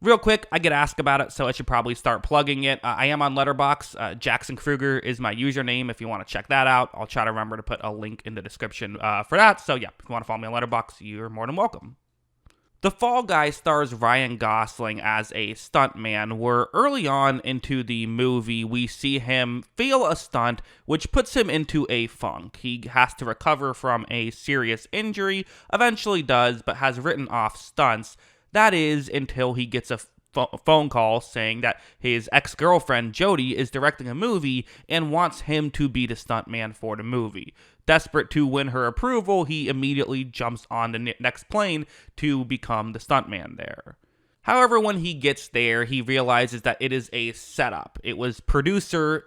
Real quick, I get asked about it, so I should probably start plugging it. I am on Letterboxd. Jackson Kruger is my username if you want to check that out. I'll try to remember to put a link in the description for that. So yeah, if you want to follow me on Letterboxd, you're more than welcome. The Fall Guy stars Ryan Gosling as a stuntman, where early on into the movie, we see him fail a stunt, which puts him into a funk. He has to recover from a serious injury, eventually does, but has written off stunts. That is until he gets a phone call saying that his ex-girlfriend Jody is directing a movie and wants him to be the stuntman for the movie. Desperate to win her approval, he immediately jumps on the next plane to become the stuntman there. However, when he gets there, he realizes that it is a setup. It was producer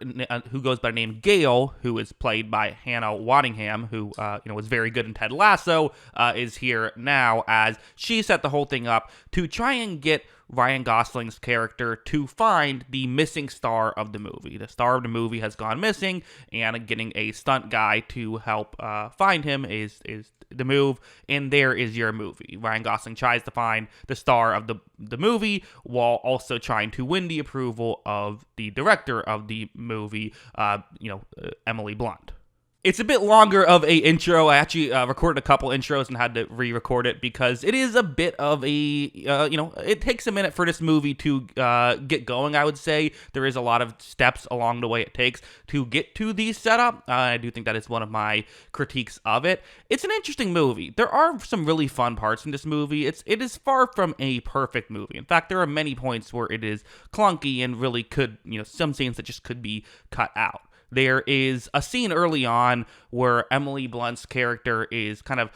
who goes by the name Gail, who is played by Hannah Waddingham, who was very good in Ted Lasso, is here now as she set the whole thing up to try and get Ryan Gosling's character to find the missing star of the movie. The star of the movie has gone missing, and getting a stunt guy to help find him is the move, and there is your movie. Ryan Gosling tries to find the star of the movie while also trying to win the approval of the director of the movie, Emily Blunt. It's a bit longer of a intro. I actually recorded a couple intros and had to re-record it because it is a bit of a, it takes a minute for this movie to get going, I would say. There is a lot of steps along the way it takes to get to the setup. I do think that is one of my critiques of it. It's an interesting movie. There are some really fun parts in this movie. It is far from a perfect movie. In fact, there are many points where it is clunky and really could, some scenes that just could be cut out. There is a scene early on where Emily Blunt's character is kind of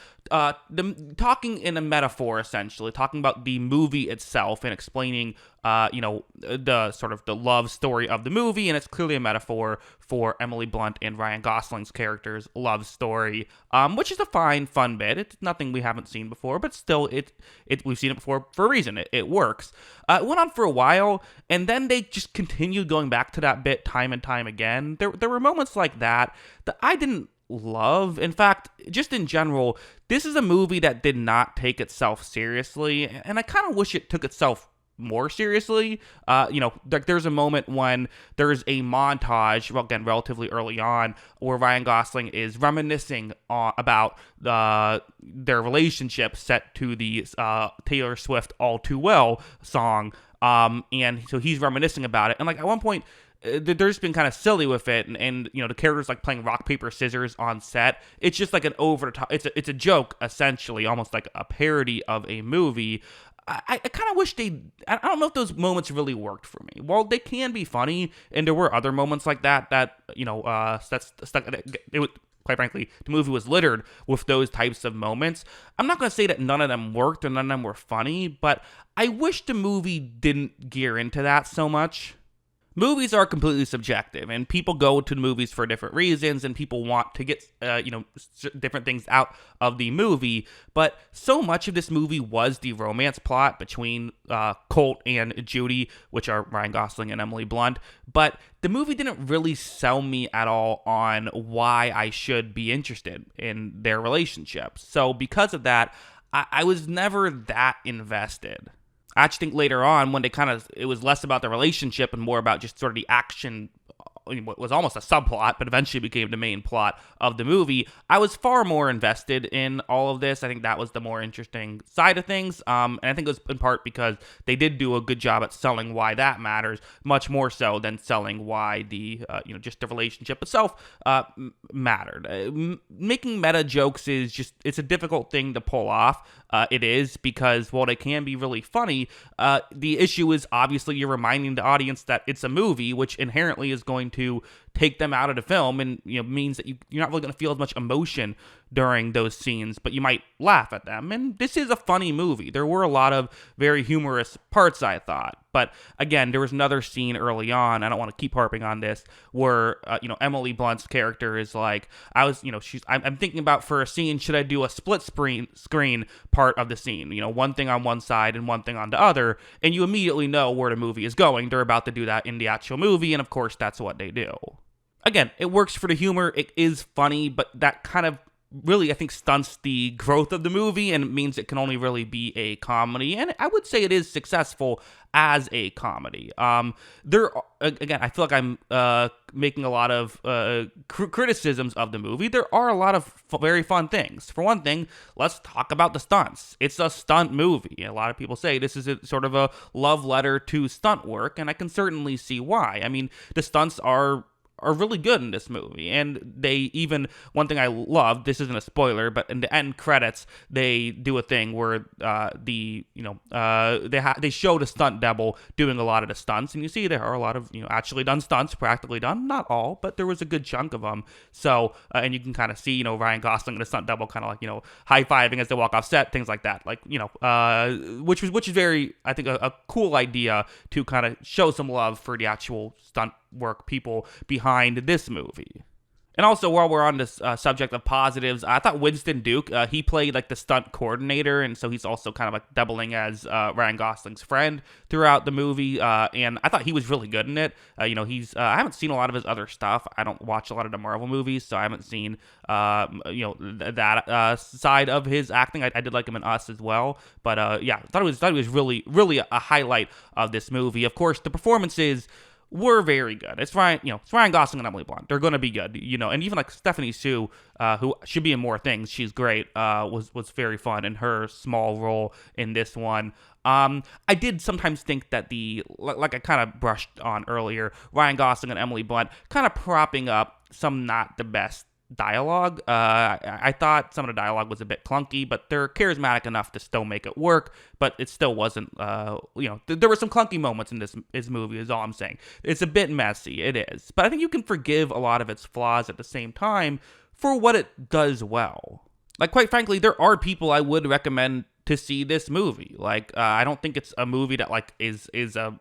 talking in a metaphor, essentially, talking about the movie itself and explaining, the sort of the love story of the movie, and it's clearly a metaphor for Emily Blunt and Ryan Gosling's character's love story, which is a fun bit. It's nothing we haven't seen before, but still, we've seen it before for a reason. It works. It went on for a while, and then they just continued going back to that bit time and time again. There were moments like that I didn't love. In fact, just in general, this is a movie that did not take itself seriously, and I kind of wish it took itself more seriously. There's a moment when there's a montage, well, again, relatively early on, where Ryan Gosling is reminiscing about their relationship set to the Taylor Swift All Too Well song, and so he's reminiscing about it, and at one point, they're just been kind of silly with it, and the character's like playing rock paper scissors on set. It's just like an over the top. It's a joke essentially, almost like a parody of a movie. I kind of wish I don't know if those moments really worked for me. While they can be funny, and there were other moments like that that's stuck. Quite frankly, the movie was littered with those types of moments. I'm not going to say that none of them worked or none of them were funny, but I wish the movie didn't gear into that so much. Movies are completely subjective, and people go to the movies for different reasons, and people want to get, different things out of the movie, but so much of this movie was the romance plot between Colt and Judy, which are Ryan Gosling and Emily Blunt, but the movie didn't really sell me at all on why I should be interested in their relationship. So because of that, I was never that invested. I actually think later on, when it was less about the relationship and more about just sort of the action, what was almost a subplot, but eventually became the main plot of the movie, I was far more invested in all of this. I think that was the more interesting side of things, and I think it was in part because they did do a good job at selling why that matters, much more so than selling why the, just the relationship itself mattered. Making meta jokes it's a difficult thing to pull off. It is, because while they can be really funny, the issue is obviously you're reminding the audience that it's a movie, which inherently is going to take them out of the film, and means that you're not really going to feel as much emotion during those scenes, but you might laugh at them. And this is a funny movie. There were a lot of very humorous parts, I thought. But again, there was another scene early on, I don't want to keep harping on this, where Emily Blunt's character is like, I'm thinking about, for a scene, should I do a split screen part of the scene? One thing on one side and one thing on the other, and you immediately know where the movie is going. They're about to do that in the actual movie, and of course, that's what they do. Again, it works for the humor. It is funny, but that kind of really, I think, stunts the growth of the movie and means it can only really be a comedy. And I would say it is successful as a comedy. Again, I feel like I'm making a lot of criticisms of the movie. There are a lot of very fun things. For one thing, let's talk about the stunts. It's a stunt movie. A lot of people say this is sort of a love letter to stunt work, and I can certainly see why. I mean, the stunts are really good in this movie, and they even, one thing I love, this isn't a spoiler, but in the end credits they do a thing where they show the stunt double doing a lot of the stunts, and you see there are a lot of actually done stunts, practically done, not all, but there was a good chunk of them. So and you can kind of see Ryan Gosling and the stunt double kind of like high-fiving as they walk off set, things like that, like which is very, I think, a cool idea to kind of show some love for the actual stunt work people behind this movie. And also, while we're on this subject of positives, I thought Winston Duke, he played like the stunt coordinator, and so he's also kind of like doubling as Ryan Gosling's friend throughout the movie, and I thought he was really good in it. He's I haven't seen a lot of his other stuff. I don't watch a lot of the Marvel movies, so I haven't seen that side of his acting. I did like him in Us as well, but yeah, I thought it was really, really a highlight of this movie. Of course, the performances were very good. It's Ryan Gosling and Emily Blunt. They're going to be good, and even like Stephanie Sue, who should be in more things. She's great. Was very fun in her small role in this one. I did sometimes think that like I kind of brushed on earlier, Ryan Gosling and Emily Blunt kind of propping up some not the best dialogue. I thought some of the dialogue was a bit clunky, but they're charismatic enough to still make it work, but it still wasn't, there were some clunky moments in this movie is all I'm saying. It's a bit messy, it is, but I think you can forgive a lot of its flaws at the same time for what it does well. Like, quite frankly, there are people I would recommend to see this movie. Like, I don't think it's a movie that like is a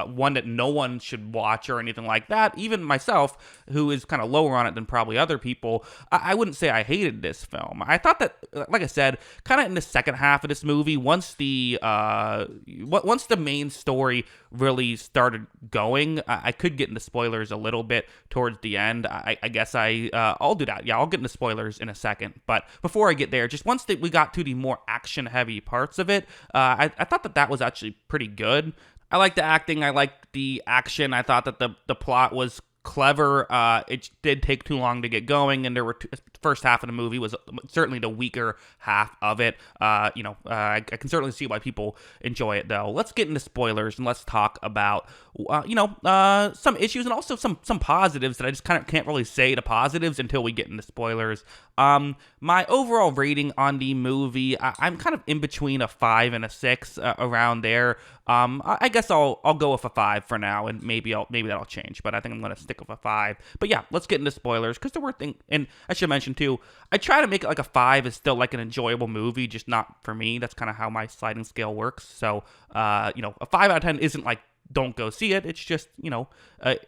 one that no one should watch or anything like that. Even myself, who is kind of lower on it than probably other people, I wouldn't say I hated this film. I thought that, like I said, kind of in the second half of this movie, once the main story really started going, I could get into spoilers a little bit towards the end. I guess I'll do that. Yeah, I'll get into spoilers in a second. But before I get there, just once we got to the more action-heavy parts of it, I thought that was actually pretty good. I liked the acting. I liked the action. I thought that the plot was clever. It did take too long to get going, and first half of the movie was certainly the weaker half of it. I can certainly see why people enjoy it, though. Let's get into spoilers and let's talk about some issues and also some positives that I just kind of can't really say the positives until we get into spoilers. My overall rating on the movie, I'm kind of in between a 5 and a 6, around there. I guess I'll go with a 5 for now, and maybe that'll change, but I think I'm going to stick with a 5. But yeah, let's get into spoilers, because there were things, and I should mention too, I try to make it like a 5 is still like an enjoyable movie, just not for me. That's kind of how my sliding scale works. So, a 5 out of 10 isn't like don't go see it. It's just,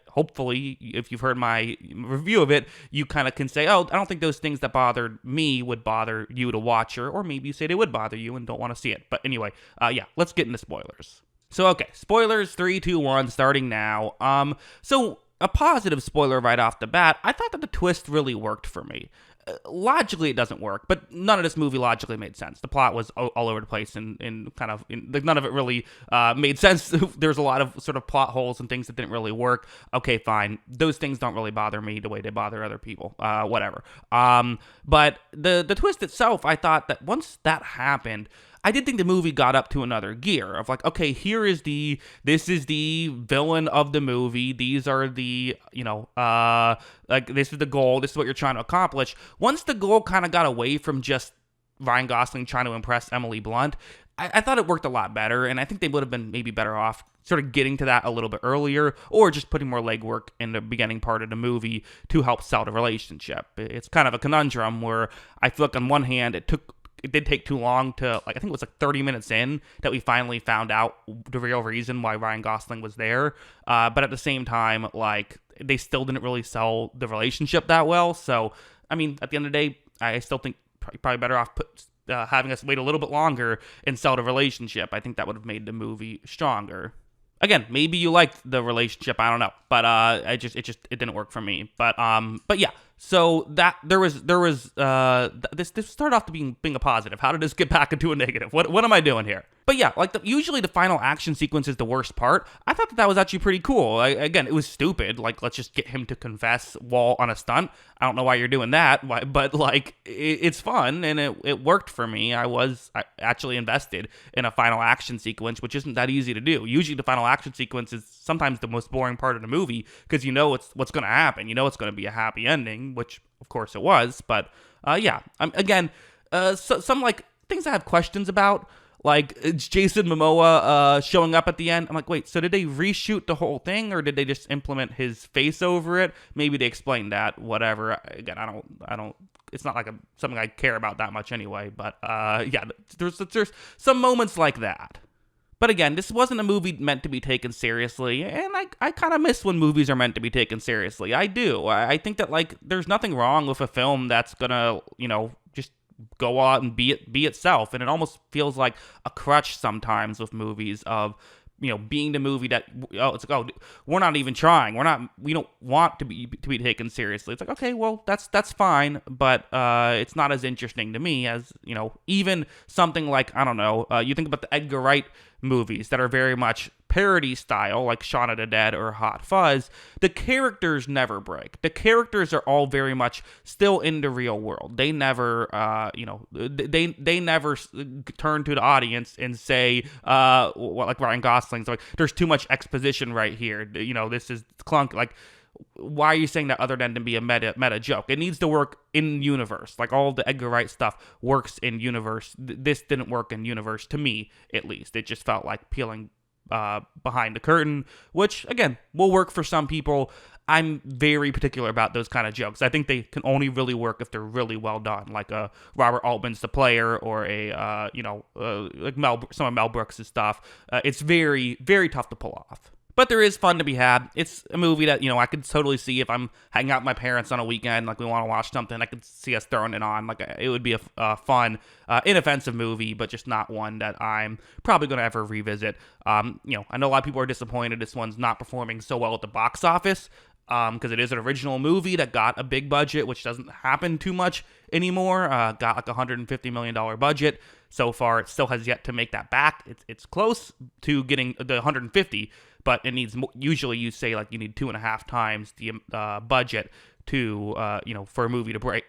hopefully, if you've heard my review of it, you kind of can say, oh, I don't think those things that bothered me would bother you to watch, or maybe you say they would bother you and don't want to see it. But anyway, yeah, let's get into spoilers. So, okay, spoilers, 3, 2, 1, starting now. So a positive spoiler right off the bat, I thought that the twist really worked for me. Logically, it doesn't work, but none of this movie logically made sense. The plot was all over the place, and none of it really made sense. There's a lot of sort of plot holes and things that didn't really work. Okay, fine. Those things don't really bother me the way they bother other people. Whatever. But the twist itself, I thought that once that happened, I did think the movie got up to another gear of like, okay, this is the villain of the movie. These are the, like, this is the goal. This is what you're trying to accomplish. Once the goal kind of got away from just Ryan Gosling trying to impress Emily Blunt, I thought it worked a lot better, and I think they would have been maybe better off sort of getting to that a little bit earlier, or just putting more legwork in the beginning part of the movie to help sell the relationship. It's kind of a conundrum where I feel like on one hand, it did take too long to, like, I think it was like 30 minutes in that we finally found out the real reason why Ryan Gosling was there. But at the same time, like, they still didn't really sell the relationship that well. So, I mean, at the end of the day, I still think probably better off having us wait a little bit longer and sell the relationship. I think that would have made the movie stronger. Again, maybe you liked the relationship, I don't know, but it didn't work for me. But yeah, So that this started off to being a positive. How did this get back into a negative? What am I doing here? But yeah, like usually the final action sequence is the worst part. I thought that was actually pretty cool. Again, it was stupid. Like, let's just get him to confess while on a stunt. I don't know why you're doing that, but like it's fun and it worked for me. I actually invested in a final action sequence, which isn't that easy to do. Usually the final action sequence is sometimes the most boring part of the movie because you know what's going to happen. You know it's going to be a happy ending, which of course it was. But yeah, some like things I have questions about. Like, it's Jason Momoa showing up at the end. I'm like, wait, so did they reshoot the whole thing, or did they just implement his face over it? Maybe they explained that. Whatever. Again, I don't. It's not like something I care about that much anyway. But yeah, there's some moments like that. But again, this wasn't a movie meant to be taken seriously, and I kind of miss when movies are meant to be taken seriously. I do. I think that, like, there's nothing wrong with a film that's gonna, just go out and be itself, and it almost feels like a crutch sometimes with movies of being the movie that we're not even trying, we don't want to be taken seriously. It's like, okay, well, that's fine, but it's not as interesting to me as even something like, I don't know, you think about the Edgar Wright movies that are very much parody style, like Shaun of the Dead or Hot Fuzz. The characters never break. The characters are all very much still in the real world. They never, they never turn to the audience and say, like Ryan Gosling's like, there's too much exposition right here. This is clunk. Like, why are you saying that other than to be a meta joke? It needs to work in universe. Like, all the Edgar Wright stuff works in universe. This didn't work in universe, to me at least. It just felt like peeling behind the curtain, which again will work for some people. I'm very particular about those kind of jokes. I think they can only really work if they're really well done, like Robert Altman's The Player, or like some of Mel Brooks' stuff. It's very, very tough to pull off. But there is fun to be had. It's a movie that, I could totally see if I'm hanging out with my parents on a weekend, like we want to watch something, I could see us throwing it on. Like, it would be a fun, inoffensive movie, but just not one that I'm probably going to ever revisit. I know a lot of people are disappointed this one's not performing so well at the box office, because it is an original movie that got a big budget, which doesn't happen too much anymore. Got like a $150 million budget. So far, it still has yet to make that back. It's close to getting the 150, but it needs, usually you say like you need 2.5 times the budget to, for a movie to break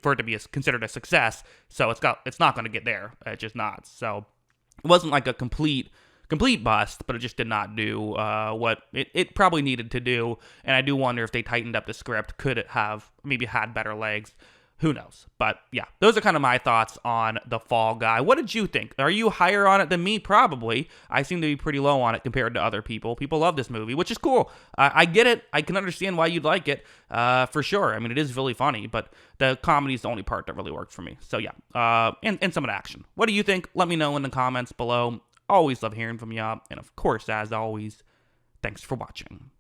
for it to be considered a success. So it's not going to get there. It's just not. So it wasn't like a complete bust, but it just did not do what it probably needed to do. And I do wonder if they tightened up the script, could it have maybe had better legs? Who knows? But yeah, those are kind of my thoughts on The Fall Guy. What did you think? Are you higher on it than me? Probably. I seem to be pretty low on it compared to other people. People love this movie, which is cool. I get it. I can understand why you'd like it, for sure. I mean, it is really funny, but the comedy is the only part that really worked for me. So yeah, and some of the action. What do you think? Let me know in the comments below. Always love hearing from you. And of course, as always, thanks for watching.